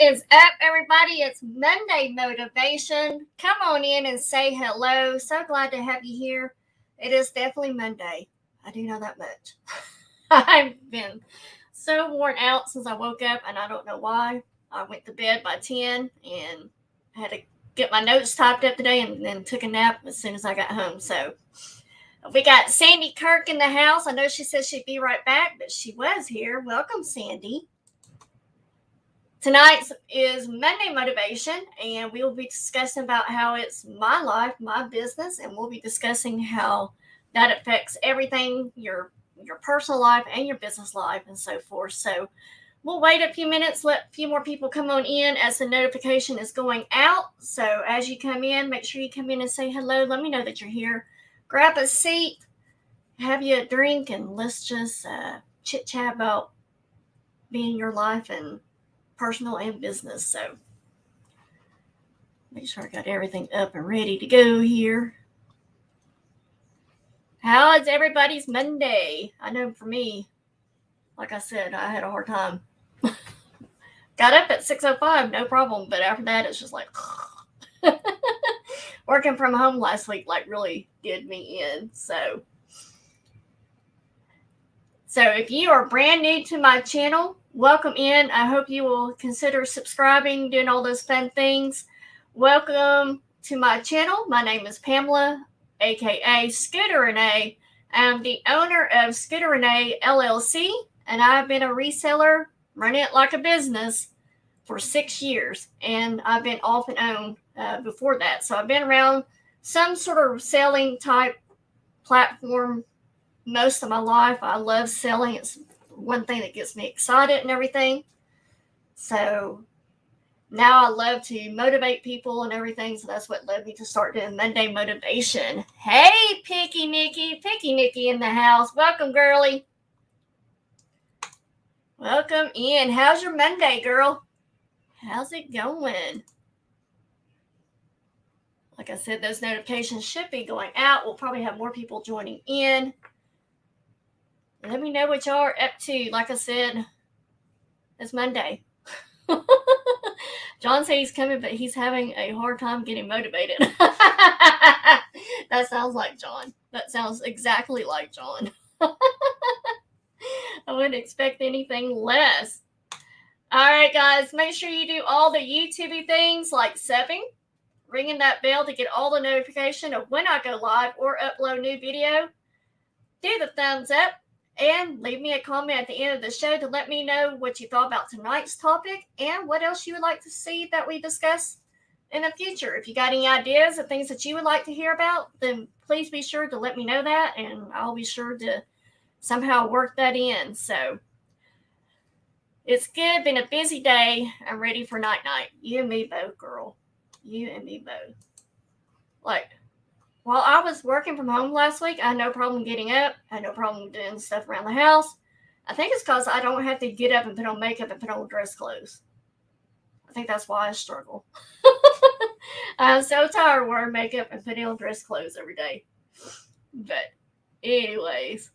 is up, everybody? It's Monday Motivation. Come on in and say hello. So glad to have you here. It is definitely Monday. I do know that much. I've been so worn out since I woke up, and I don't know why. I went to bed by 10 and had to get my notes typed up today and then took a nap as soon as I got home. So we got Sandy Kirk in the house. I know she said she'd be right back, but she was here. Welcome, Sandy. Tonight is Monday Motivation, and we will be discussing about how it's my life, my business, and we'll be discussing how that affects everything, your personal life and your business life and so forth. So we'll wait a few minutes, let a few more people come on in as the notification is going out. So as you come in, make sure you come in and say hello. Let me know that you're here. Grab a seat, have you a drink, and let's just chit-chat about being your life and personal and business. So make sure I got everything up and ready to go here. How is everybody's Monday? I know for me, like I said, I had a hard time. Got up at 6:05, no problem, but after that it's just like working from home last week really did me in. So if you are brand new to my channel, welcome in. I hope you will consider subscribing, doing all those fun things. Welcome to my channel. My name is Pamela, aka Scooter Renee. I'm the owner of Scooter Renee LLC, and I've been a reseller, running it like a business for 6 years, and I've been off and on before that. So I've been around some sort of selling type platform most of my life. I love selling. It's one thing that gets me excited and everything. So now I love to motivate people and everything. So that's what led me to start doing Monday Motivation. Hey, Picky Nikki in the house. Welcome, girlie. Welcome in. How's your Monday, girl? How's it going? Like I said, those notifications should be going out. We'll probably have more people joining in. Let me know what y'all are up to. Like I said, it's Monday. John said he's coming, but he's having a hard time getting motivated. That sounds like John. That sounds exactly like John. I wouldn't expect anything less. All right, guys, make sure you do all the YouTube things like subbing, ringing that bell to get all the notification of when I go live or upload new video. Do the thumbs up. And leave me a comment at the end of the show to let me know what you thought about tonight's topic and what else you would like to see that we discuss in the future. If you got any ideas of things that you would like to hear about, then please be sure to let me know that, and I'll be sure to somehow work that in. So it's good. Been a busy day. I'm ready for night-night. You and me both, girl. You and me both. While I was working from home last week, I had no problem getting up. I had no problem doing stuff around the house. I think it's because I don't have to get up and put on makeup and put on dress clothes. I think that's why I struggle. I'm so tired of wearing makeup and putting on dress clothes every day. But anyways.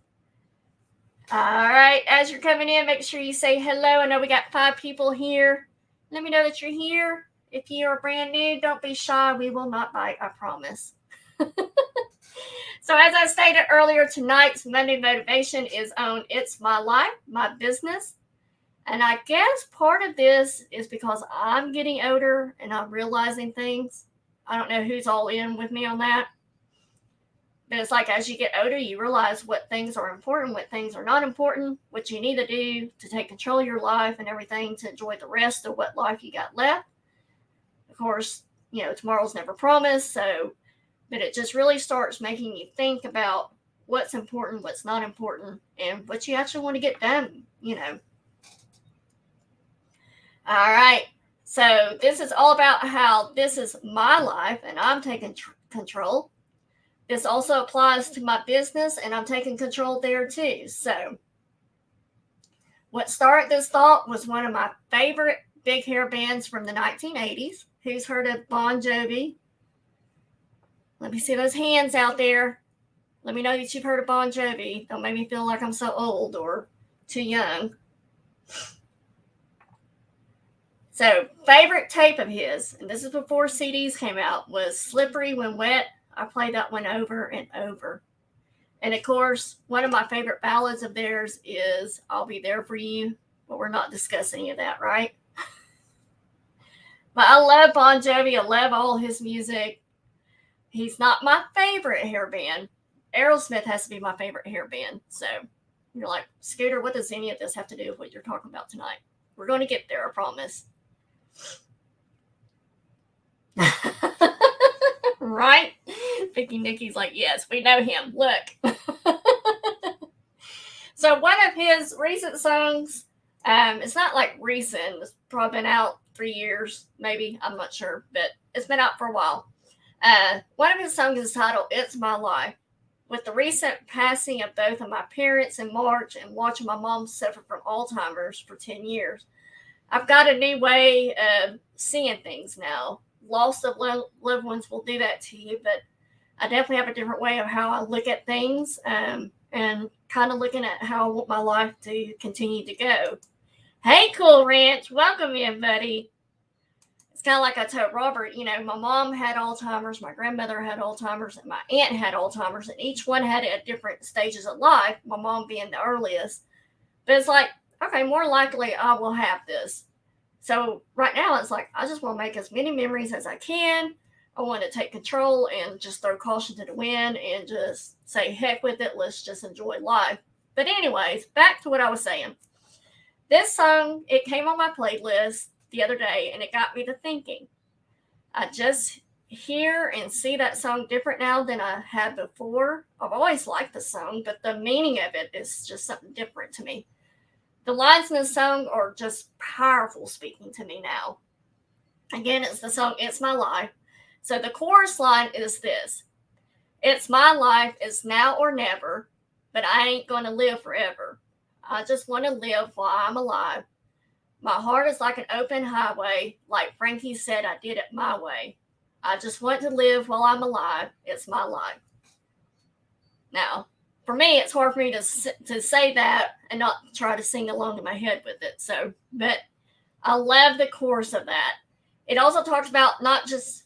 All right. As you're coming in, make sure you say hello. I know we got 5 people here. Let me know that you're here. If you are brand new, don't be shy. We will not bite, I promise. So as I stated earlier, tonight's Monday Motivation is on It's My Life, My Business. And I guess part of this is because I'm getting older and I'm realizing things. I don't know who's all in with me on that. But it's like as you get older, you realize what things are important, what things are not important, what you need to do to take control of your life and everything to enjoy the rest of what life you got left. Of course, tomorrow's never promised, but it just really starts making you think about what's important, what's not important, and what you actually want to get done, All right. So this is all about how this is my life and I'm taking control. This also applies to my business and I'm taking control there too. So what started this thought was one of my favorite big hair bands from the 1980s. Who's heard of Bon Jovi? Let me see those hands out there. Let me know that you've heard of Bon Jovi. Don't make me feel like I'm so old or too young. So, favorite tape of his, and this is before CDs came out, was Slippery When Wet. I played that one over and over. And of course, one of my favorite ballads of theirs is I'll Be There For You, but we're not discussing any of that, right? But I love Bon Jovi. I love all his music. He's not my favorite hair band. Aerosmith has to be my favorite hair band. So you're like, Scooter, what does any of this have to do with what you're talking about tonight? We're going to get there, I promise. Right? Vicky Nikki's like, yes, we know him. Look. So one of his recent songs, it's not like recent. It's probably been out 3 years, maybe. I'm not sure, but it's been out for a while. One of his songs is titled It's My Life. With the recent passing of both of my parents in March and watching my mom suffer from Alzheimer's for 10 years, I've got a new way of seeing things now. Loss of loved ones will do that to you, but I definitely have a different way of how I look at things, and kind of looking at how I want my life to continue to go. Hey, Cool Ranch, welcome in, buddy. It's kind of like I told Robert, my mom had Alzheimer's, my grandmother had Alzheimer's, and my aunt had Alzheimer's, and each one had it at different stages of life, my mom being the earliest. But it's like, okay, more likely I will have this. So right now it's like, I just want to make as many memories as I can. I want to take control and just throw caution to the wind and just say, heck with it. Let's just enjoy life. But anyways, back to what I was saying. This song, it came on my playlist the other day and it got me to thinking. I just hear and see that song different now than I had before. I've always liked the song, but the meaning of it is just something different to me. The lines in the song are just powerful speaking to me now. Again, it's the song It's My Life. So the chorus line is this. It's my life, it's now or never, but I ain't going to live forever. I just want to live while I'm alive. My heart is like an open highway. Like Frankie said, I did it my way. I just want to live while I'm alive. It's my life. Now, for me, it's hard for me to say that and not try to sing along in my head with it. So, but I love the chorus of that. It also talks about not just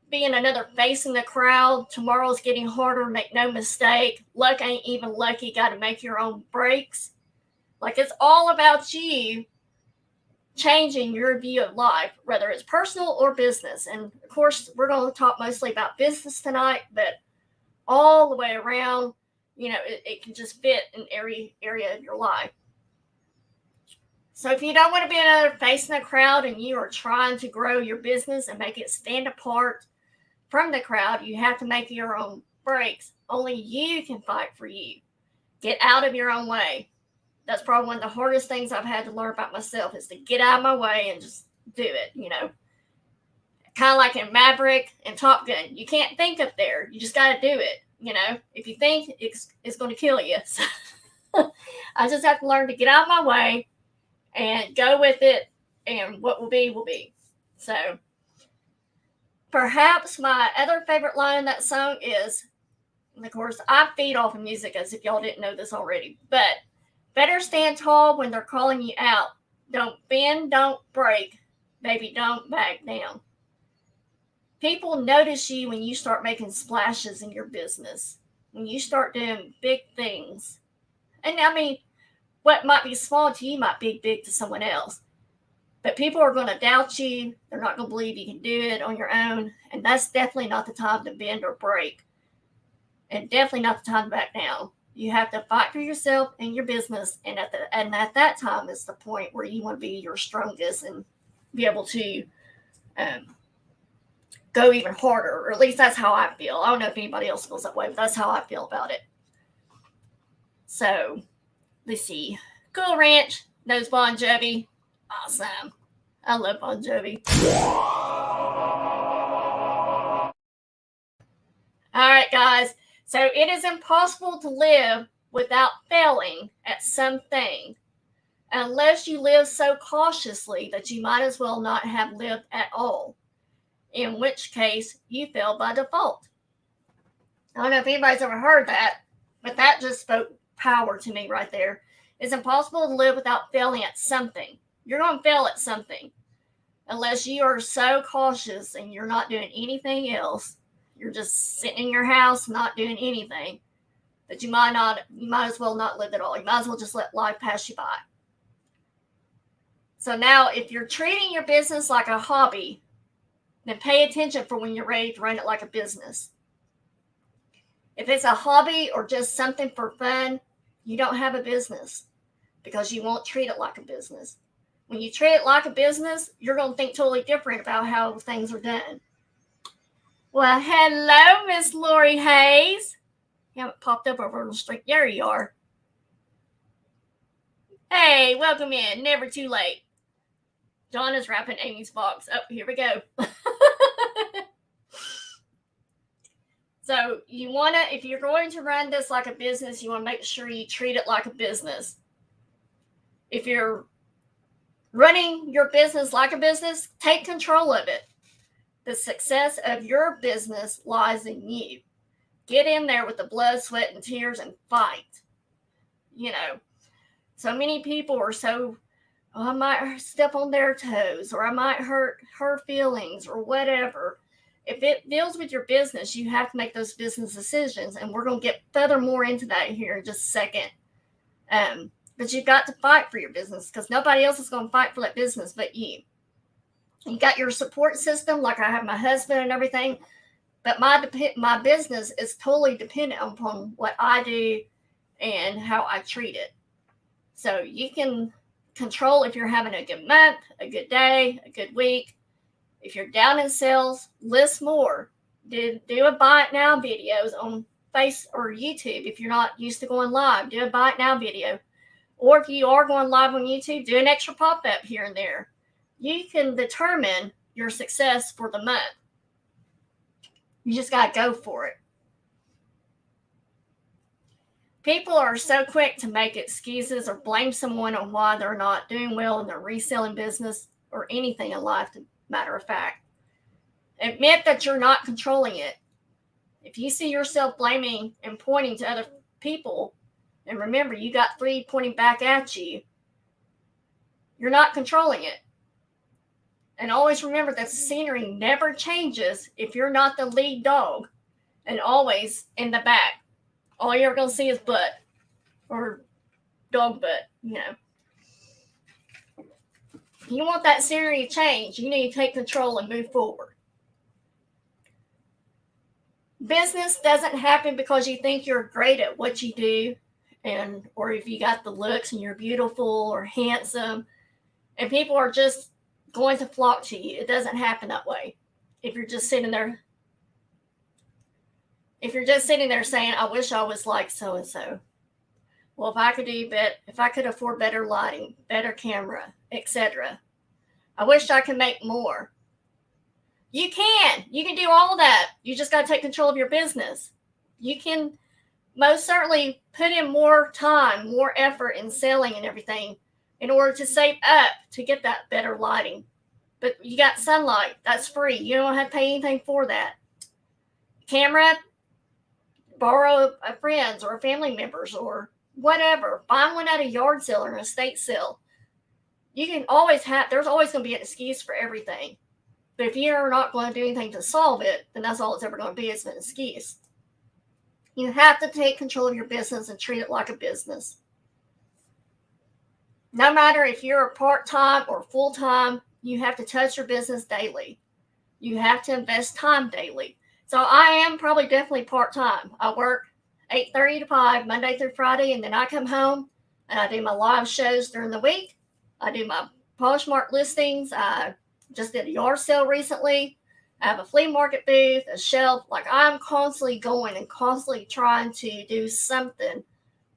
being another face in the crowd. Tomorrow's getting harder. Make no mistake. Luck ain't even lucky. Got to make your own breaks. Like it's all about you changing your view of life, whether it's personal or business. And of course, we're going to talk mostly about business tonight, but all the way around, it can just fit in every area of your life. So if you don't want to be another face in the crowd and you are trying to grow your business and make it stand apart from the crowd, you have to make your own breaks. Only you can fight for you. Get out of your own way. That's probably one of the hardest things I've had to learn about myself is to get out of my way and just do it, Kind of like in Maverick and Top Gun. You can't think up there. You just got to do it. If you think it's going to kill you. So I just have to learn to get out of my way and go with it. And what will be, will be. So perhaps my other favorite line in that song is, and of course, I feed off of music as if y'all didn't know this already, but better stand tall when they're calling you out. Don't bend, don't break. Baby, don't back down. People notice you when you start making splashes in your business, when you start doing big things. And I mean, what might be small to you might be big to someone else. But people are going to doubt you. They're not going to believe you can do it on your own. And that's definitely not the time to bend or break. And definitely not the time to back down. You have to fight for yourself and your business. And at that time is the point where you want to be your strongest and be able to go even harder. Or at least that's how I feel. I don't know if anybody else feels that way, but that's how I feel about it. So, let's see. Cool Ranch knows Bon Jovi. Awesome. I love Bon Jovi. All right, guys. So it is impossible to live without failing at something unless you live so cautiously that you might as well not have lived at all, in which case you fail by default. I don't know if anybody's ever heard that, but that just spoke power to me right there. It's impossible to live without failing at something. You're going to fail at something. unless you are so cautious and you're not doing anything else. You're just sitting in your house, not doing anything. That you might as well not live at all. You might as well just let life pass you by. So now, if you're treating your business like a hobby, then pay attention for when you're ready to run it like a business. If it's a hobby or just something for fun, you don't have a business because you won't treat it like a business. When you treat it like a business, you're going to think totally different about how things are done. Well, hello, Miss Lori Hayes. You haven't popped up over on the street. There you are. Hey, welcome in. Never too late. John is wrapping Amy's box. Oh, here we go. So you want to, if you're going to run this like a business, you want to make sure you treat it like a business. If you're running your business like a business, take control of it. The success of your business lies in you. Get in there with the blood, sweat, and tears and fight. You know, so many people are so, I might step on their toes, or I might hurt her feelings, or whatever. If it deals with your business, you have to make those business decisions, and we're going to get further more into that here in just a second. But you've got to fight for your business because nobody else is going to fight for that business but you. You got your support system, like I have my husband and everything, but my business is totally dependent upon what I do and how I treat it. So you can control if you're having a good month, a good day, a good week. If you're down in sales, list more. Do a buy it now videos on Face or YouTube. If you're not used to going live, do a buy it now video. Or if you are going live on YouTube, do an extra pop-up here and there. You can determine your success for the month. You just got to go for it. People are so quick to make excuses or blame someone on why they're not doing well in their reselling business or anything in life, to matter of fact. Admit that you're not controlling it. If you see yourself blaming and pointing to other people, and remember, you got 3 pointing back at you, you're not controlling it. And always remember that the scenery never changes if you're not the lead dog, and always in the back. All you're going to see is butt or dog butt, you know. If you want that scenery to change, you need to take control and move forward. Business doesn't happen because you think you're great at what you do, or if you got the looks and you're beautiful or handsome, and people are just going to flock to you. It doesn't happen that way. If you're just sitting there saying, I wish I was like so-and-so. Well, if I could afford better lighting, better camera, etc. I wish I could make more. You can do all that. You just got to take control of your business. You can most certainly put in more time, more effort in selling and everything in order to save up to get that better lighting. But you got sunlight. That's free. You don't have to pay anything for that. Camera, borrow a friend's or a family member's or whatever. Find one at a yard sale or an estate sale. You can always there's always going to be an excuse for everything. But if you're not going to do anything to solve it, then that's all it's ever going to be is an excuse. You have to take control of your business and treat it like a business. No matter if you're part-time or full-time, you have to touch your business daily. You have to invest time daily. So I am probably definitely part-time. I work 8:30 to 5, Monday through Friday, and then I come home and I do my live shows during the week. I do my Poshmark listings. I just did a yard sale recently. I have a flea market booth, a shelf. Like, I'm constantly going and constantly trying to do something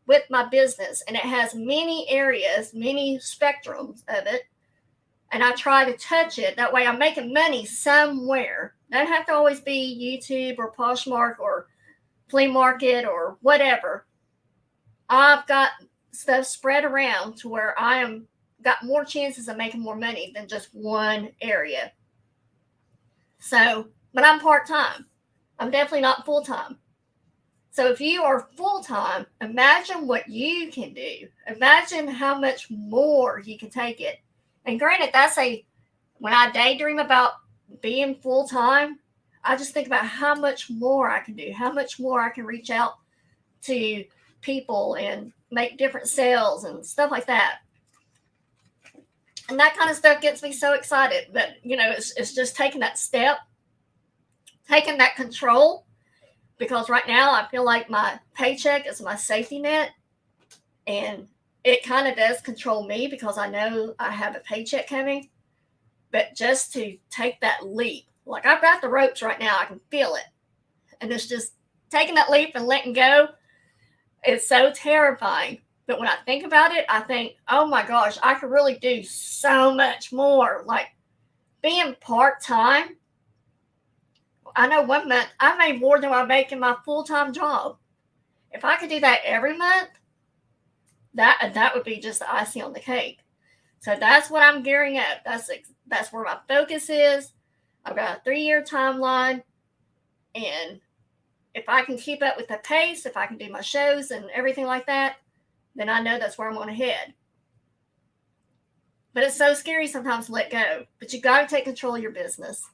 with my business. And it has many areas, many spectrums of it. And I try to touch it. That way I'm making money somewhere. Doesn't have to always be YouTube or Poshmark or flea market or whatever. I've got stuff spread around to where I am got more chances of making more money than just one area. So, but I'm part-time. I'm definitely not full-time. So if you are full-time, imagine what you can do. Imagine how much more you can take it. And granted, that's a When I daydream about being full-time, I just think about how much more I can do, how much more I can reach out to people and make different sales and stuff like that. And that kind of stuff gets me so excited. But, it's just taking that step, taking that control, because right now I feel like my paycheck is my safety net, and it kind of does control me because I know I have a paycheck coming. But just to take that leap, like I've got the ropes right now, I can feel it. And it's just taking that leap and letting go. It's so terrifying. But when I think about it, I think, oh my gosh, I could really do so much more. Like being part-time, I know one month I made more than I make in my full-time job. If I could do that every month, that would be just the icing on the cake. So that's what I'm gearing up. That's where my focus is. I've got a 3-year timeline, and if I can keep up with the pace, if I can do my shows and everything like that, then I know that's where I'm going to head. But it's so scary sometimes to let go. But you got to take control of your business.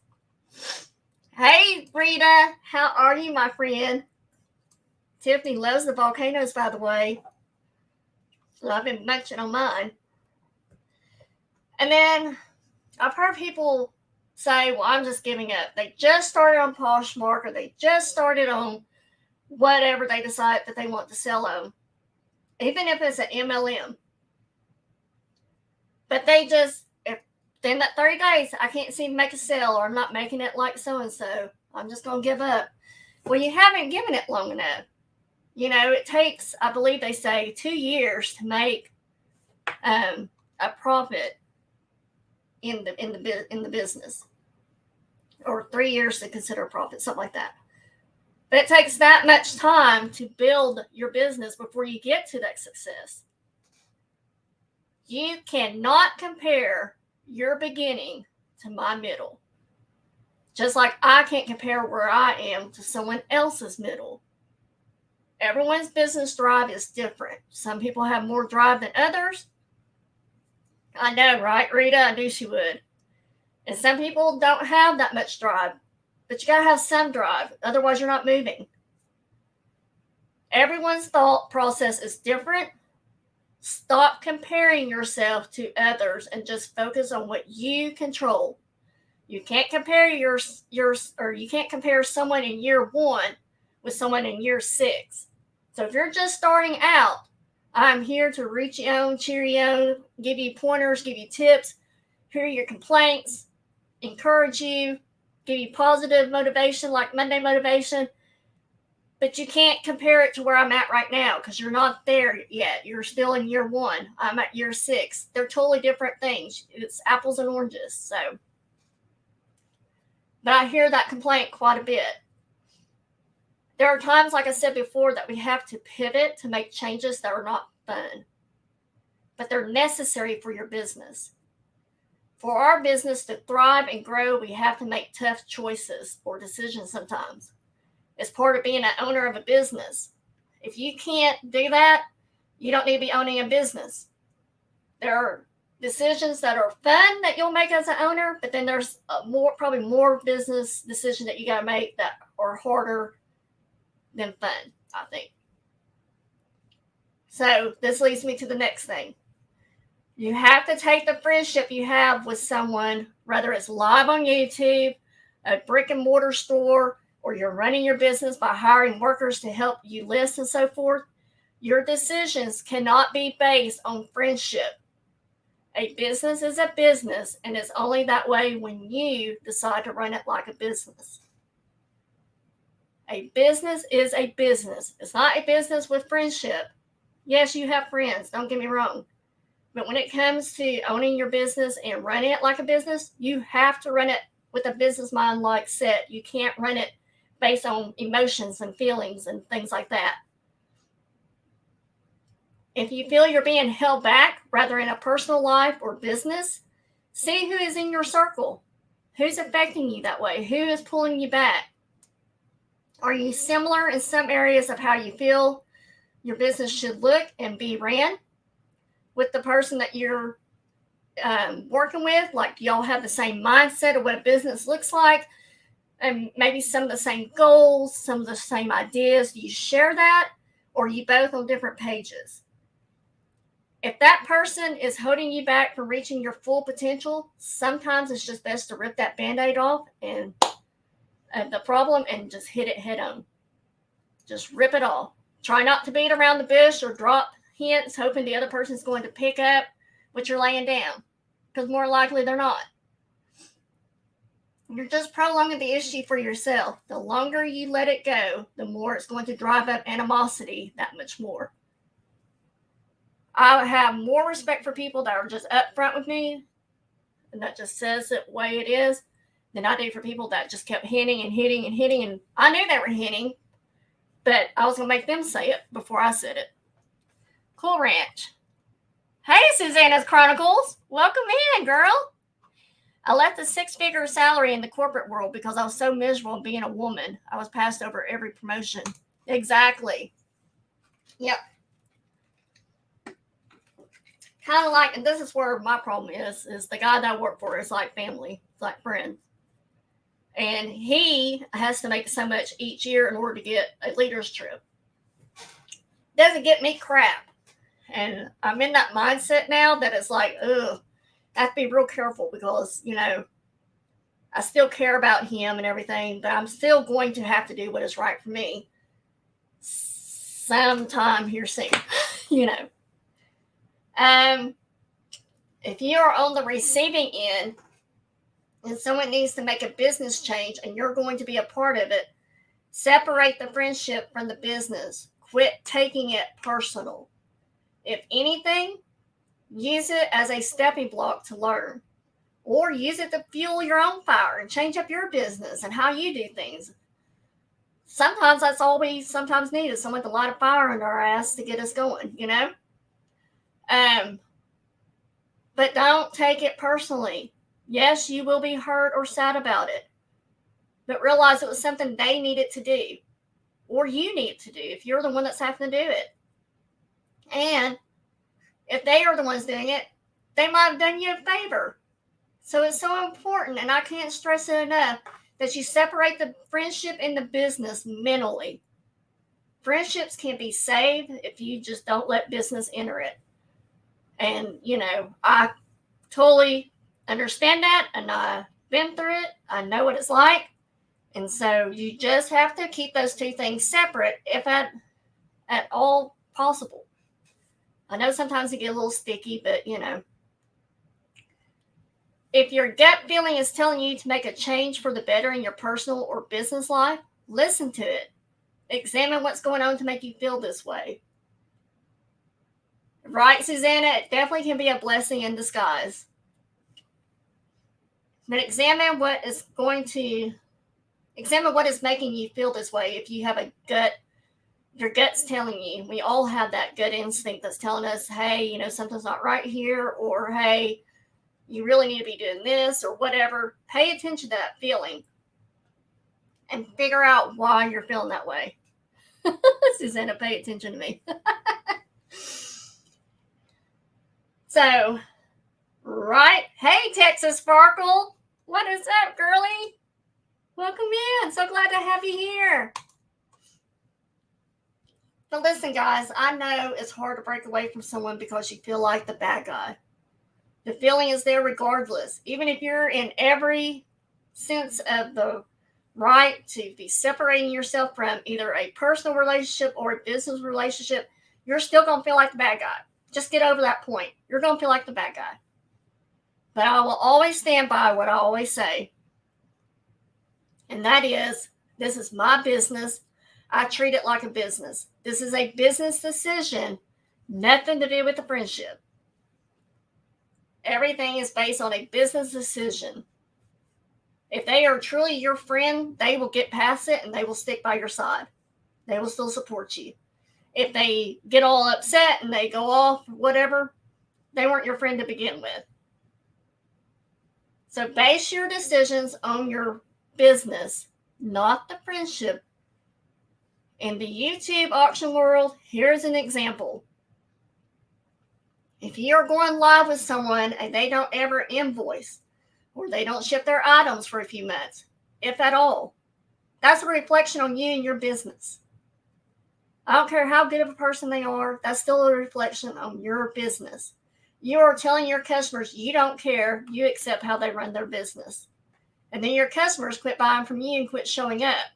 Hey, Rita, how are you, my friend? Tiffany loves the volcanoes, by the way. So I've been munching on mine. And then I've heard people say, well, I'm just giving up. They just started on Poshmark, or they just started on whatever they decide that they want to sell on, even if it's an MLM. But they just, if in that 30 days, I can't seem to make a sale, or I'm not making it like so-and-so, I'm just going to give up. Well, you haven't given it long enough. It takes, I believe they say, 2 years to make a profit in the business, or 3 years to consider a profit, something like that. But it takes that much time to build your business before you get to that success. You cannot compare your beginning to my middle. Just like I can't compare where I am to someone else's middle. Everyone's business drive is different. Some people have more drive than others. I know, right, Rita? I knew she would. And some people don't have that much drive. But you got to have some drive. Otherwise, you're not moving. Everyone's thought process is different. Stop comparing yourself to others and just focus on what you control. You can't compare you can't compare someone in year 1 with someone in year 6. So if you're just starting out, I'm here to root you on, cheer you on, give you pointers, give you tips, hear your complaints, encourage you, give you positive motivation like Monday motivation. But you can't compare it to where I'm at right now because you're not there yet. You're still in year 1. I'm at year 6. They're totally different things. It's apples and oranges. So, but I hear that complaint quite a bit. There are times, like I said before, that we have to pivot to make changes that are not fun. But they're necessary for your business. For our business to thrive and grow, we have to make tough choices or decisions sometimes. It's part of being an owner of a business. If you can't do that, you don't need to be owning a business. There are decisions that are fun that you'll make as an owner, but then there's probably more business decisions that you got to make that are harder than fun, I think. So this leads me to the next thing. You have to take the friendship you have with someone, whether it's live on YouTube, a brick and mortar store, or you're running your business by hiring workers to help you list and so forth. Your decisions cannot be based on friendship. A business is a business, and it's only that way when you decide to run it like a business. A business is a business. It's not a business with friendship. Yes, you have friends, don't get me wrong. But when it comes to owning your business and running it like a business, you have to run it with a business mind like set. You can't run it based on emotions and feelings and things like that. If you feel you're being held back, whether in a personal life or business, see who is in your circle. Who's affecting you that way? Who is pulling you back? Are you similar in some areas of how you feel your business should look and be ran with the person that you're working with? Like, y'all have the same mindset of what a business looks like, and maybe some of the same goals, some of the same ideas. Do you share that, or are you both on different pages? If that person is holding you back from reaching your full potential, sometimes it's just best to rip that Band-Aid off and the problem and just hit it head on. Just rip it off. Try not to beat around the bush or drop hints hoping the other person's going to pick up what you're laying down, because more likely they're not. You're just prolonging the issue for yourself. The longer you let it go, the more it's going to drive up animosity that much more. I have more respect for people that are just upfront with me and that just says it the way it is than I do for people that just kept hinting and hitting and hitting. And I knew they were hinting, but I was going to make them say it before I said it. Cool Ranch. Hey, Susanna's Chronicles. Welcome in, girl. I left a 6-figure salary in the corporate world because I was so miserable being a woman. I was passed over every promotion. Exactly. Yep. Kind of like, and this is where my problem is the guy that I work for is like family. It's like friends. And he has to make so much each year in order to get a leader's trip. Doesn't get me crap. And I'm in that mindset now that it's like, ugh, I have to be real careful because, you know, I still care about him and everything, but I'm still going to have to do what is right for me sometime here soon, you know. If you are on the receiving end and someone needs to make a business change and you're going to be a part of it, separate the friendship from the business. Quit taking it personal. If anything, use it as a stepping block to learn, or use it to fuel your own fire and change up your business and how you do things. Sometimes that's all we sometimes need is someone to light a fire under our ass to get us going, you know? But don't take it personally. Yes, you will be hurt or sad about it, but realize it was something they needed to do, or you need to do if you're the one that's having to do it. And if they are the ones doing it, they might have done you a favor. So it's so important, and I can't stress it enough, that you separate the friendship and the business mentally. Friendships can be saved if you just don't let business enter it. And, you know, I totally understand that, and I've been through it. I know what it's like. And so you just have to keep those two things separate if at all possible. I know sometimes it get a little sticky, but, you know, if your gut feeling is telling you to make a change for the better in your personal or business life, listen to it. Examine what's going on to make you feel this way. Right, Susanna? It definitely can be a blessing in disguise. But examine what is making you feel this way. If you have a gut, your gut's telling you. We all have that gut instinct that's telling us, hey, you know, something's not right here, or hey, you really need to be doing this, or whatever. Pay attention to that feeling and figure out why you're feeling that way. Susanna, pay attention to me. So, right. Hey, Texas Sparkle. What is up, girlie? Welcome in. So glad to have you here. But listen, guys, I know it's hard to break away from someone because you feel like the bad guy. The feeling is there regardless. Even if you're in every sense of the right to be separating yourself from either a personal relationship or a business relationship, you're still going to feel like the bad guy. Just get over that point. You're going to feel like the bad guy. But I will always stand by what I always say. And that is, this is my business. I treat it like a business. This is a business decision, nothing to do with the friendship. Everything is based on a business decision. If they are truly your friend, they will get past it and they will stick by your side. They will still support you. If they get all upset and they go off, whatever, they weren't your friend to begin with. So base your decisions on your business, not the friendship. In the YouTube auction world, here's an example. If you're going live with someone and they don't ever invoice or they don't ship their items for a few months, if at all, that's a reflection on you and your business. I don't care how good of a person they are, that's still a reflection on your business. You are telling your customers you don't care, you accept how they run their business. And then your customers quit buying from you and quit showing up.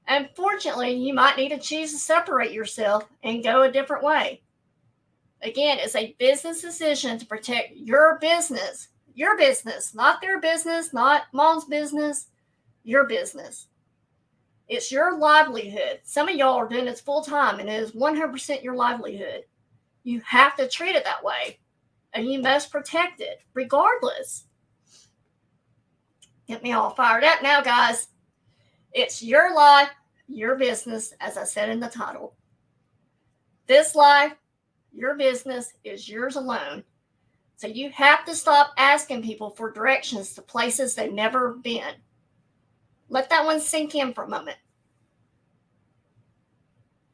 Unfortunately, you might need to choose to separate yourself and go a different way. Again, it's a business decision to protect your business, not their business, not mom's business, your business. It's your livelihood. Some of y'all are doing this full time and it is 100% your livelihood. You have to treat it that way and you must protect it regardless. Get me all fired up now, guys. It's your life, your business, as I said in the title. This life, your business is yours alone. So you have to stop asking people for directions to places they've never been. Let that one sink in for a moment.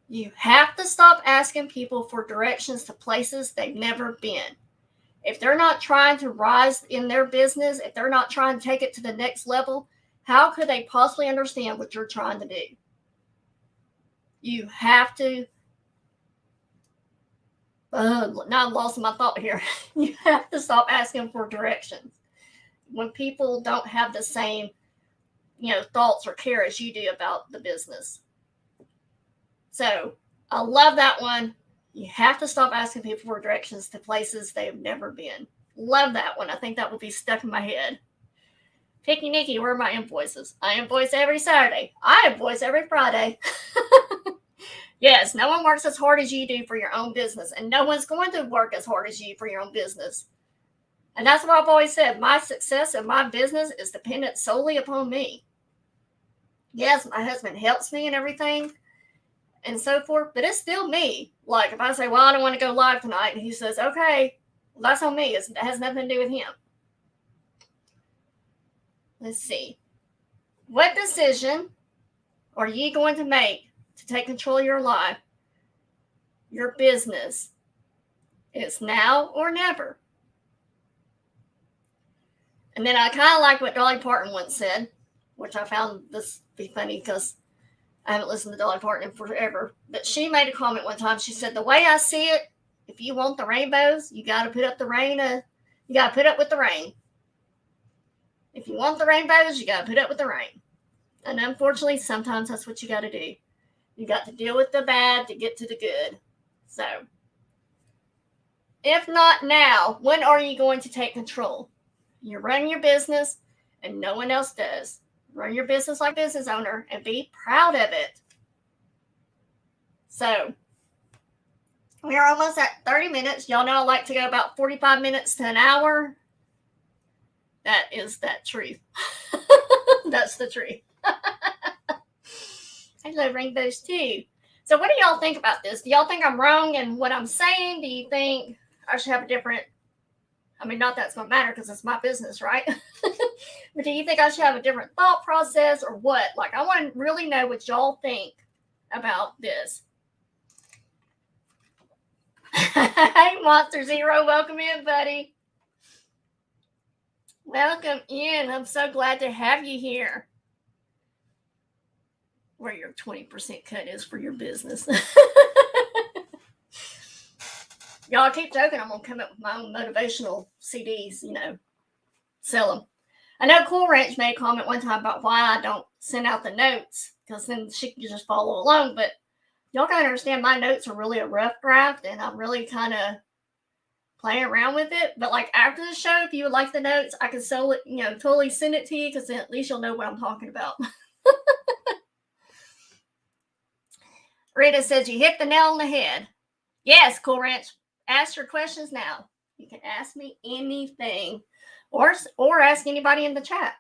You have to stop asking people for directions to places they've never been. If they're not trying to rise in their business, if they're not trying to take it to the next level, how could they possibly understand what you're trying to do? You have to, now I'm lost my thought here. You have to stop asking for directions when people don't have the same, thoughts or care as you do about the business. So I love that one. You have to stop asking people for directions to places they've never been. Love that one. I think that will be stuck in my head. Picky Nikki, where are my invoices? I invoice every Saturday. I invoice every Friday. Yes, no one works as hard as you do for your own business, and no one's going to work as hard as you for your own business. And that's what I've always said. My success in my business is dependent solely upon me. Yes, my husband helps me and everything and so forth, but it's still me. Like if I say, well, I don't want to go live tonight, and he says, okay, well, that's on me. It has nothing to do with him. Let's see. What decision are you going to make to take control of your life, your business? It's now or never. And then I kind of like what Dolly Parton once said, which I found this to be funny because I haven't listened to Dolly Parton in forever. But she made a comment one time. She said, the way I see it, if you want the rainbows, you got to put up the rain. You got to put up with the rain. If you want the rainbows, you got to put up with the rain. And unfortunately, sometimes that's what you got to do. You got to deal with the bad to get to the good. So, if not now, when are you going to take control? You're running your business and no one else does. Run your business like a business owner and be proud of it. So, we are almost at 30 minutes. Y'all know I like to go about 45 minutes to an hour. That is that truth. That's the truth. I love rainbows too. So what do y'all think about this? Do y'all think I'm wrong in what I'm saying? Do you think I should have a different, not that it's going to matter because it's my business, right? But do you think I should have a different thought process or what? Like, I want to really know what y'all think about this. Hey, Monster Zero, welcome in, buddy. Welcome in. I'm so glad to have you here. Where your 20% cut is for your business. Y'all keep joking. I'm going to come up with my own motivational CDs, sell them. I know Cool Ranch made a comment one time about why I don't send out the notes, because then she can just follow along. But y'all got to understand my notes are really a rough draft, and I'm really kind of playing around with it. But like after the show, if you would like the notes, I can sell it, totally send it to you, because then at least you'll know what I'm talking about. Rita says you hit the nail on the head. Yes, Cool Ranch. Ask your questions now. You can ask me anything, or ask anybody in the chat.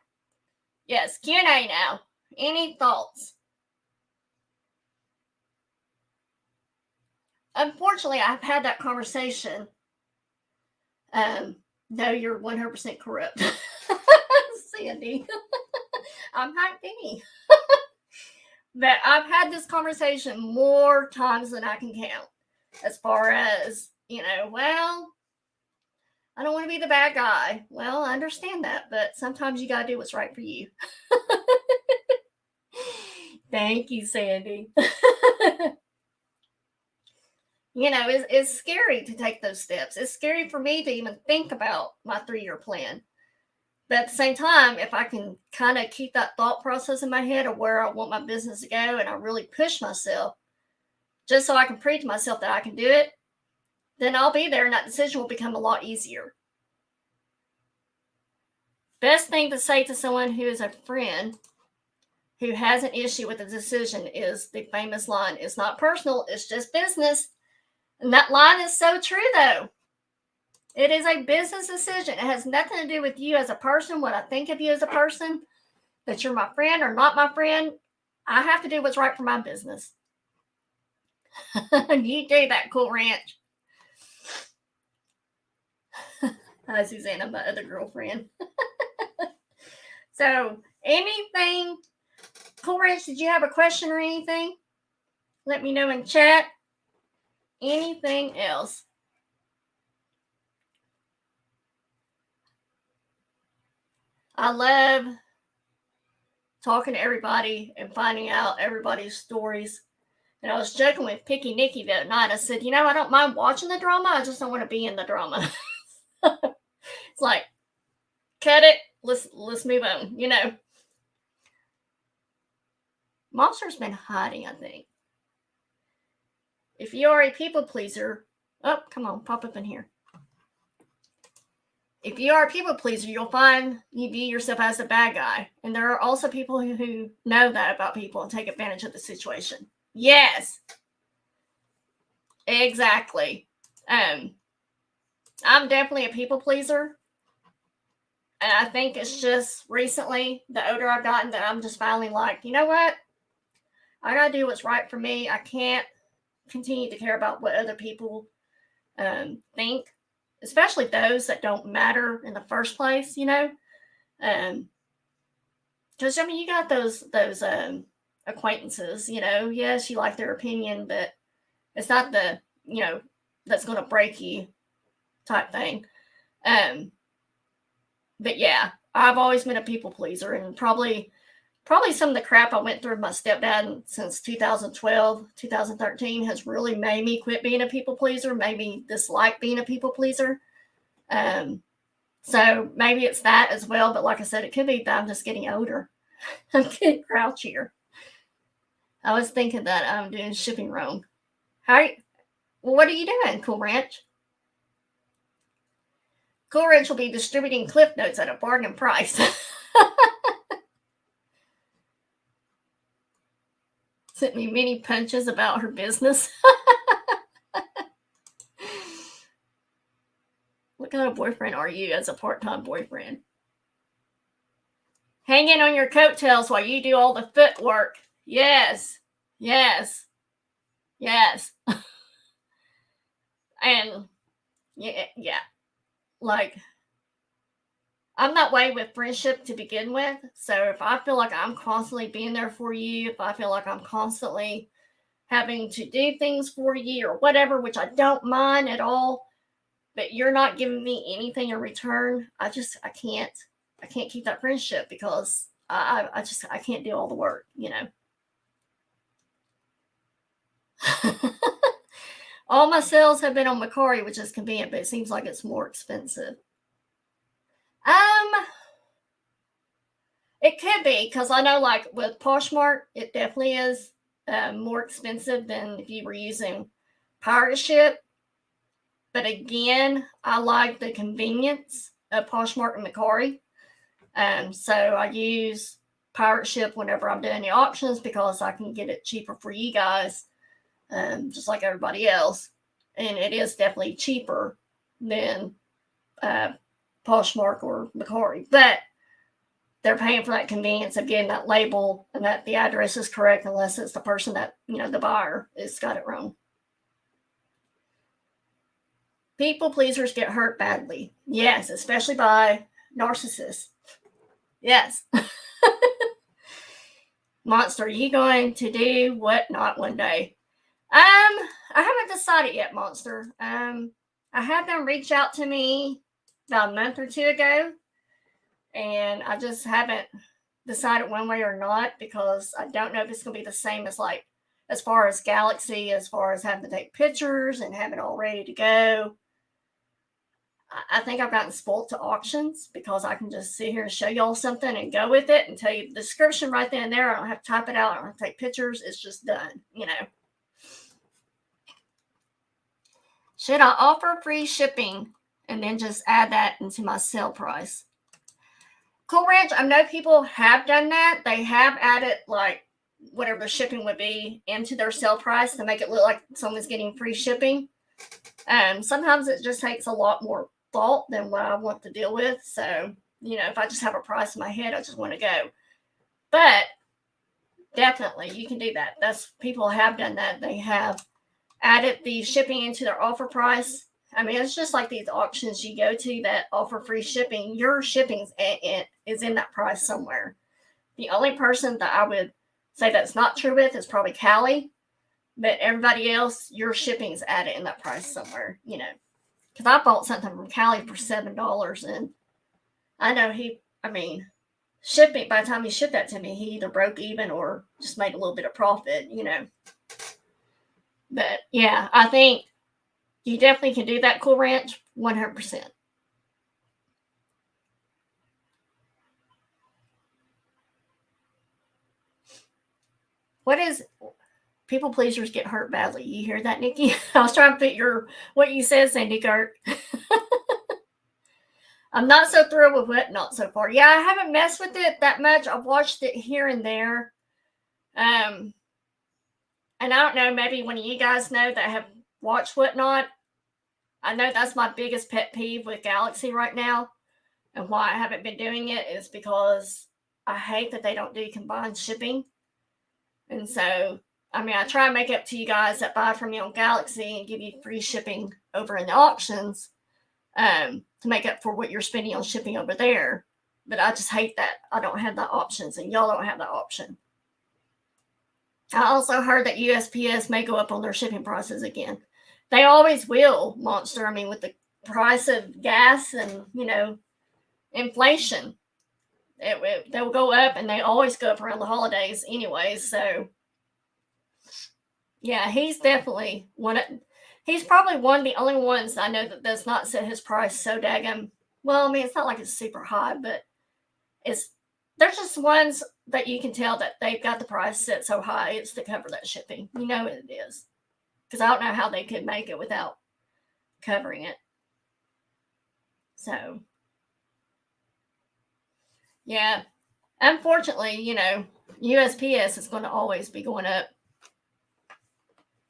Yes, Q&A now. Any thoughts? Unfortunately, I've had that conversation. No, you're 100% corrupt. Sandy. I'm not Denny. But I've had this conversation more times than I can count as far as Well, I don't want to be the bad guy. Well, I understand that, but sometimes you got to do what's right for you. Thank you, Sandy. It's scary to take those steps. It's scary for me to even think about my 3-year plan. But at the same time, if I can kind of keep that thought process in my head of where I want my business to go, and I really push myself just so I can prove to myself that I can do it, then I'll be there and that decision will become a lot easier. Best thing to say to someone who is a friend who has an issue with a decision is the famous line, "It's not personal, it's just business." And that line is so true, though. It is a business decision. It has nothing to do with you as a person, what I think of you as a person, that you're my friend or not my friend. I have to do what's right for my business. You do that, Cool Ranch. Hi, Susanna, my other girlfriend. So, anything, Cool Ranch, did you have a question or anything? Let me know in chat. Anything else? I love talking to everybody and finding out everybody's stories. And I was joking with Picky Nikki the other night. I said, I don't mind watching the drama. I just don't want to be in the drama. It's like, cut it. Let's move on. Monster's been hiding, I think. If you are a people pleaser, come on, pop up in here. If you are a people pleaser, you'll find you view yourself as a bad guy. And there are also people who know that about people and take advantage of the situation. Yes. Exactly. I'm definitely a people pleaser. And I think it's just recently, the older I've gotten, that I'm just finally like, you know what? I got to do what's right for me. I can't continue to care about what other people think, especially those that don't matter in the first place, because you got those acquaintances, yes, you like their opinion, but it's not the that's going to break you type thing. But yeah, I've always been a people pleaser, and probably some of the crap I went through with my stepdad since 2012, 2013 has really made me quit being a people pleaser, made me dislike being a people pleaser. So maybe it's that as well. But like I said, it could be that I'm just getting older. I'm getting grouchier. I was thinking that I'm doing shipping wrong. What are you doing, Cool Ranch? Cool Ranch will be distributing Cliff Notes at a bargain price. Sent me many punches about her business. What kind of boyfriend are you as a part-time boyfriend? Hanging on your coattails while you do all the footwork. Yes. Yes. Yes. And yeah. Like, I'm that way with friendship to begin with. So if I feel like I'm constantly being there for you, if I feel like I'm constantly having to do things for you or whatever, which I don't mind at all, but you're not giving me anything in return, I can't keep that friendship because I can't do all the work, All my sales have been on Macari, which is convenient, but it seems like it's more expensive. It could be, because I know, like with Poshmark, it definitely is more expensive than if you were using Pirate Ship. But again, I like the convenience of Poshmark and Macari. So I use Pirate Ship whenever I'm doing the auctions because I can get it cheaper for you guys, just like everybody else. And it is definitely cheaper than Poshmark or Macari. But they're paying for that convenience of getting that label and that the address is correct, unless it's the person that, the buyer has got it wrong. People pleasers get hurt badly. Yes, especially by narcissists. Yes. Monster, are you going to do what not one day? I haven't decided yet, Monster. I had them reach out to me about a month or two ago, and I just haven't decided one way or not because I don't know if it's going to be the same as like as far as Galaxy, as far as having to take pictures and have it all ready to go. I think I've gotten spoiled to auctions because I can just sit here and show y'all something and go with it and tell you the description right then and there. I don't have to type it out. I don't have to take pictures. It's just done, you know. Should I offer free shipping and then just add that into my sale price? Cool Ranch, I know people have done that. They have added like whatever the shipping would be into their sale price to make it look like someone's getting free shipping. Sometimes it just takes a lot more thought than what I want to deal with. So, you know, if I just have a price in my head, I just want to go. But definitely you can do that. People have done that. They have added the shipping into their offer price. I mean, it's just like these auctions you go to that offer free shipping. Your shipping is in that price somewhere. The only person that I would say that's not true with is probably Callie. But everybody else, your shipping is added in that price somewhere, you know. Because I bought something from Callie for $7, and I know shipping, by the time he shipped that to me, he either broke even or just made a little bit of profit, you know. But yeah, I think you definitely can do that, Cool Ranch, 100%. What is people pleasers get hurt badly? You hear that, Nikki? I was trying to fit what you said, Sandy Gert. I'm not so thrilled with Whatnot so far. Yeah, I haven't messed with it that much. I've watched it here and there. And I don't know, maybe one of you guys know that have watched Whatnot. I know that's my biggest pet peeve with Galaxy right now. And why I haven't been doing it is because I hate that they don't do combined shipping. And so, I mean, I try to make it up to you guys that buy from me on Galaxy and give you free shipping over in the auctions to make up for what you're spending on shipping over there. But I just hate that I don't have the options and y'all don't have the option. I also heard that USPS may go up on their shipping prices again. They always will, Monster. I mean, with the price of gas and, you know, inflation, they'll go up, and they always go up around the holidays anyway. So, yeah, he's definitely he's probably one of the only ones I know that does not set his price so daggum. Well, I mean, it's not like it's super high, but there's just ones that you can tell that they've got the price set so high it's to cover that shipping. You know it is. Because I don't know how they could make it without covering it. So, yeah. Unfortunately, you know, USPS is going to always be going up.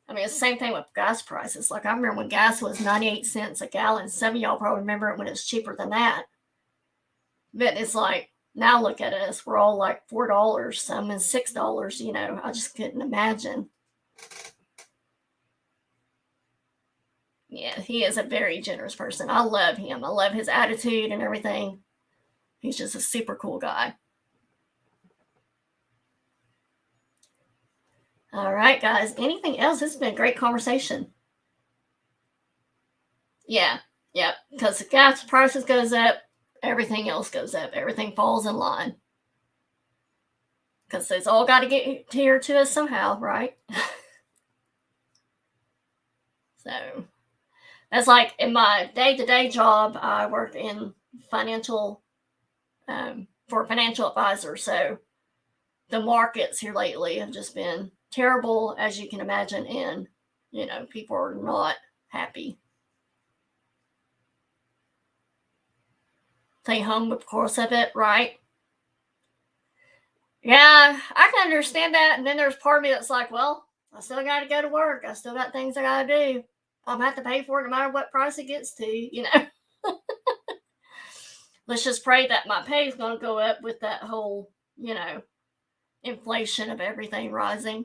I mean, it's the same thing with gas prices. Like, I remember when gas was 98 cents a gallon. Some of y'all probably remember it when it was cheaper than that. But it's like, now look at us. We're all like $4, some is $6, you know. I just couldn't imagine. Yeah, he is a very generous person. I love him. I love his attitude and everything. He's just a super cool guy. All right, guys. Anything else? This has been a great conversation. Yeah, because the gas prices goes up, everything else goes up. Everything falls in line. Because it's all got to get here to us somehow, right? So, that's like in my day-to-day job, I work in financial, for a financial advisor. So, the markets here lately have just been terrible, as you can imagine, and, you know, people are not happy. Stay home, of course, of it, right? Yeah, I can understand that. And then there's part of me that's like, well, I still got to go to work. I still got things I got to do. I'm going to have to pay for it no matter what price it gets to, you know. Let's just pray that my pay is going to go up with that whole, you know, inflation of everything rising.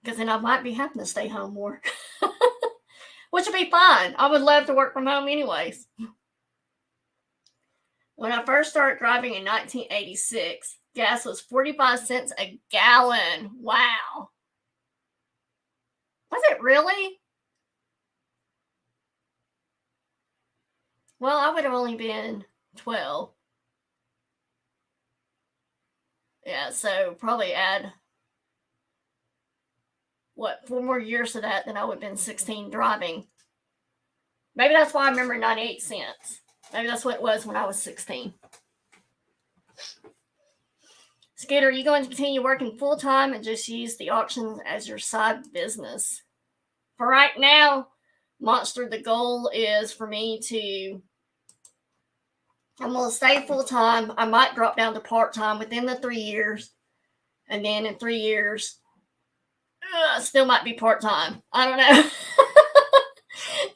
Because then I might be having to stay home more. Which would be fine. I would love to work from home anyways. When I first started driving in 1986, gas was 45 cents a gallon. Wow. Was it really? Well, I would have only been 12. Yeah, so probably add, 4 more years to that, then I would have been 16 driving. Maybe that's why I remember 98 cents. Maybe that's what it was when I was 16. Scooter, are you going to continue working full-time and just use the auctions as your side business? For right now, Monster, the goal is for me to, I'm going to stay full-time. I might drop down to part-time within the 3 years. And then in 3 years, still might be part-time. I don't know.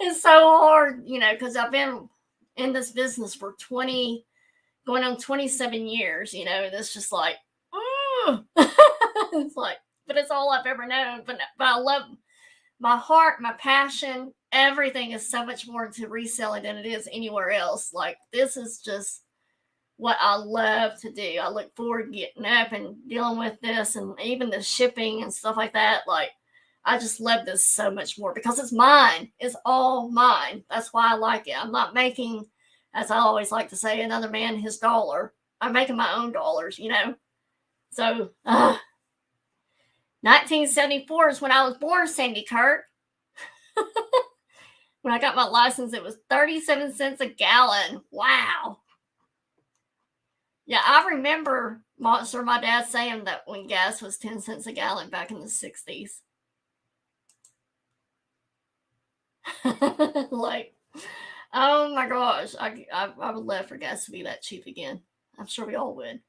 It's so hard, because I've been in this business for going on 27 years, it's just like, it's like, but it's all I've ever known. But I love my heart, my passion, everything is so much more into reselling than it is anywhere else. Like, this is just what I love to do. I look forward to getting up and dealing with this, and even the shipping and stuff like that. Like, I just love this so much more because it's mine. It's all mine. That's why I like it. I'm not making, as I always like to say, another man his dollar. I'm making my own dollars, So, 1974 is when I was born, Sandy Kurt. When I got my license, it was 37 cents a gallon. Wow. Yeah, I remember, Monster, my dad saying that when gas was 10 cents a gallon back in the 60s. Like, oh my gosh, I would love for gas to be that cheap again. I'm sure we all would.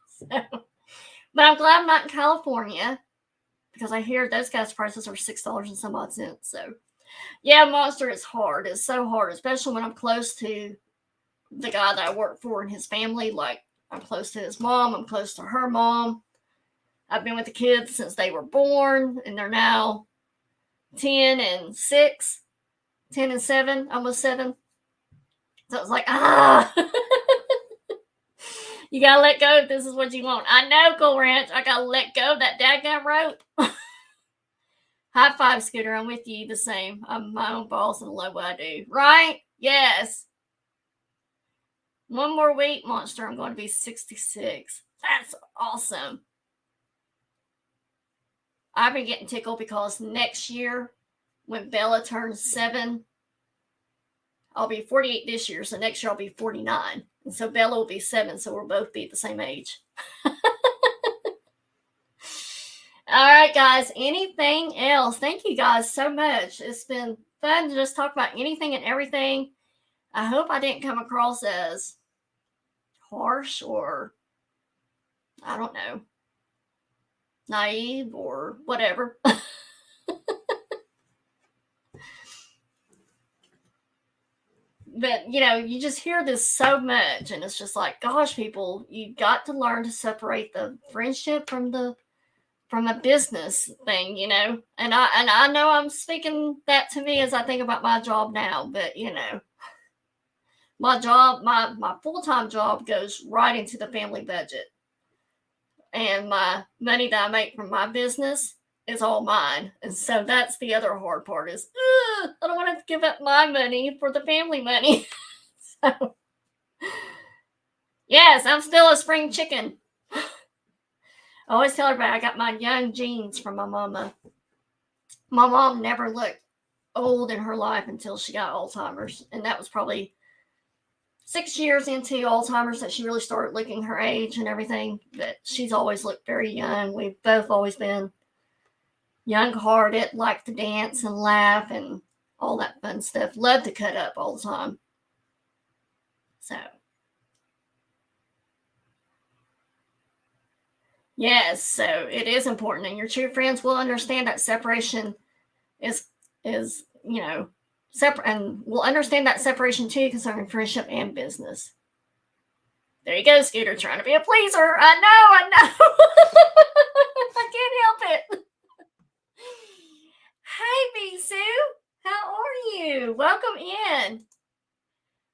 So, but I'm glad I'm not in California, because I hear those gas prices are $6 and some odd cents. So, yeah, Monster, it's hard. It's so hard, especially when I'm close to the guy that I work for and his family. Like, I'm close to his mom. I'm close to her mom. I've been with the kids since they were born, and they're now 10 and 6, 10 and 7, almost 7. So it's like, you gotta let go if this is what you want. I know, Cool Ranch. I gotta let go of that dadgum rope. High five, Scooter. I'm with you the same. I'm my own boss and love what I do. Right? Yes. One more week, Monster. I'm going to be 66. That's awesome. I've been getting tickled because next year, when Bella turns 7, I'll be 48 this year. So next year I'll be 49. And so Bella will be 7. So we'll both be at the same age. All right, guys. Anything else? Thank you guys so much. It's been fun to just talk about anything and everything. I hope I didn't come across as harsh or, I don't know, naive or whatever. But, you just hear this so much, and it's just like, gosh, people, you got to learn to separate the friendship from a business thing, and I know I'm speaking that to me as I think about my job now, but my job, my full-time job goes right into the family budget, and my money that I make from my business is all mine. And so that's the other hard part is, I don't want to have to give up my money for the family money. So, yes, I'm still a spring chicken. I always tell everybody I got my young genes from my mama. My mom never looked old in her life until she got Alzheimer's. And that was probably 6 years into Alzheimer's that she really started looking her age and everything. But she's always looked very young. We've both always been young-hearted, liked to dance and laugh and all that fun stuff. Loved to cut up all the time. So, yes, so it is important, and your true friends will understand that separation is separate, and will understand that separation too concerning friendship and business. There you go, Scooter, trying to be a pleaser. I know. I can't help it. Hey, Bisou, how are you? Welcome in.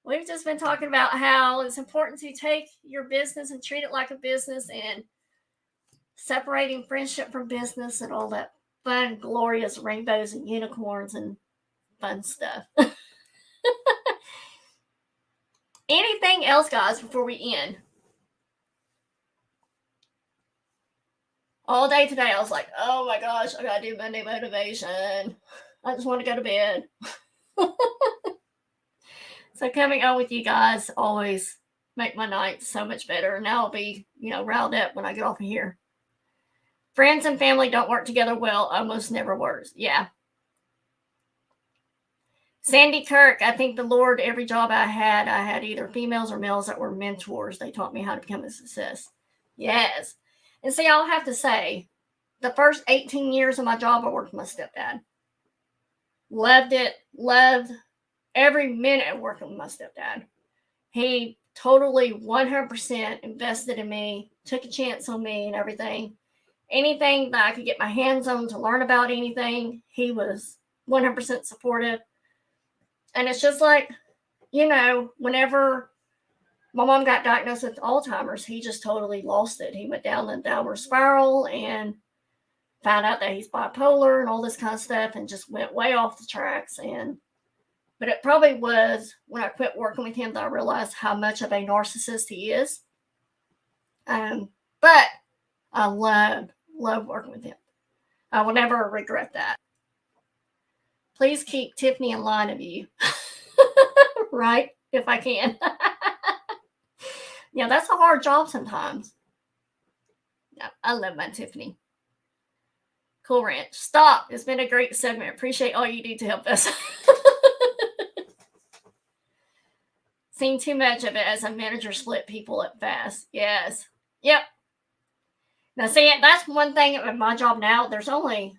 We've just been talking about how it's important to take your business and treat it like a business, and separating friendship from business and all that fun, glorious rainbows and unicorns and fun stuff. Anything else, guys, before we end? All day today, I was like, oh my gosh, I gotta do Monday motivation. I just want to go to bed. So coming on with you guys always make my night so much better. Now I'll be, riled up when I get off of here. Friends and family don't work together well. Almost never works. Yeah. Sandy Kirk, I think the Lord, every job I had either females or males that were mentors. They taught me how to become a success. Yes. And see, I'll have to say, the first 18 years of my job, I worked with my stepdad. Loved it. Loved every minute working with my stepdad. He totally 100% invested in me, took a chance on me and everything. Anything that I could get my hands on to learn about anything, he was 100% supportive. And it's just like, whenever my mom got diagnosed with Alzheimer's, he just totally lost it. He went down the downward spiral and found out that he's bipolar and all this kind of stuff and just went way off the tracks. But it probably was when I quit working with him that I realized how much of a narcissist he is. But I love working with him. I will never regret that. Please keep Tiffany in line of you. Right? If I can. Yeah, that's a hard job sometimes. Yeah, I love my Tiffany. Cool Ranch. Stop. It's been a great segment. Appreciate all you do to help us. Seen too much of it as a manager split people up fast. Yes. Yep. Now, see, that's one thing at my job now. There's only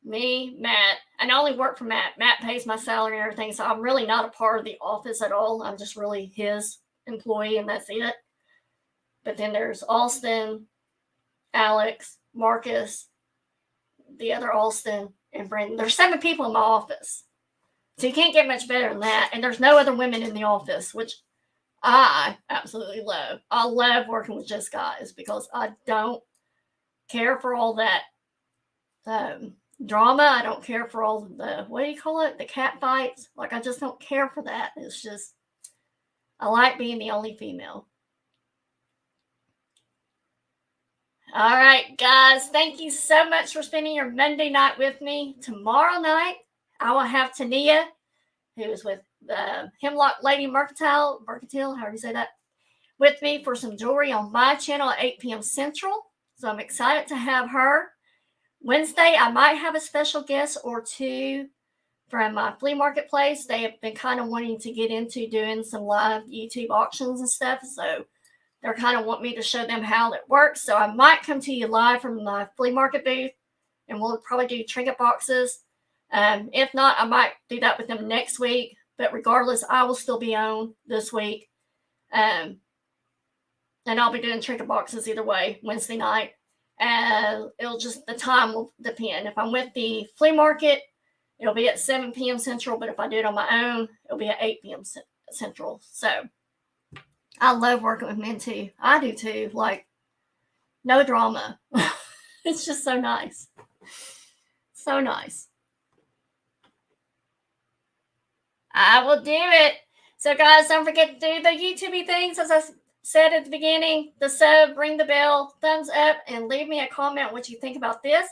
me, Matt, and I only work for Matt. Matt pays my salary and everything, so I'm really not a part of the office at all. I'm just really his employee, and that's it. But then there's Austin, Alex, Marcus, the other Austin, and Brandon. There's 7 people in my office. So you can't get much better than that. And there's no other women in the office, which I absolutely love. I love working with just guys because I don't care for all that drama. I don't care for all the, the cat fights. Like, I just don't care for that. It's just, I like being the only female. All right, guys. Thank you so much for spending your Monday night with me. Tomorrow night, I will have Tania, who is with Hemlock Lady Mercantile, however you say that, with me for some jewelry on my channel at 8 p.m. Central. So I'm excited to have her. Wednesday, I might have a special guest or two from my flea marketplace. They have been kind of wanting to get into doing some live YouTube auctions and stuff. So they're kind of want me to show them how it works. So I might come to you live from my flea market booth, and we'll probably do trinket boxes. If not, I might do that with them next week. But regardless, I will still be on this week. And I'll be doing trinket boxes either way, Wednesday night. And the time will depend. If I'm with the flea market, it'll be at 7 p.m. Central. But if I do it on my own, it'll be at 8 p.m. Central. So I love working with men too. I do too. Like, no drama. It's just so nice. So nice. I will do it. So, guys, don't forget to do the YouTube things. As I said at the beginning, the sub, ring the bell, thumbs up, and leave me a comment what you think about this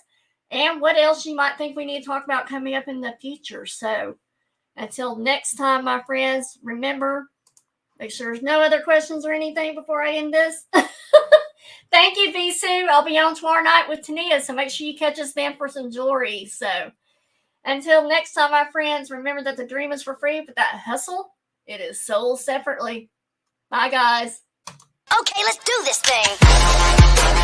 and what else you might think we need to talk about coming up in the future. So, until next time, my friends, remember, make sure there's no other questions or anything before I end this. Thank you, Visu. I'll be on tomorrow night with Tania, so make sure you catch us then for some jewelry. So, until next time, my friends, remember that the dream is for free, but that hustle, it is sold separately. Bye, guys. Okay, let's do this thing.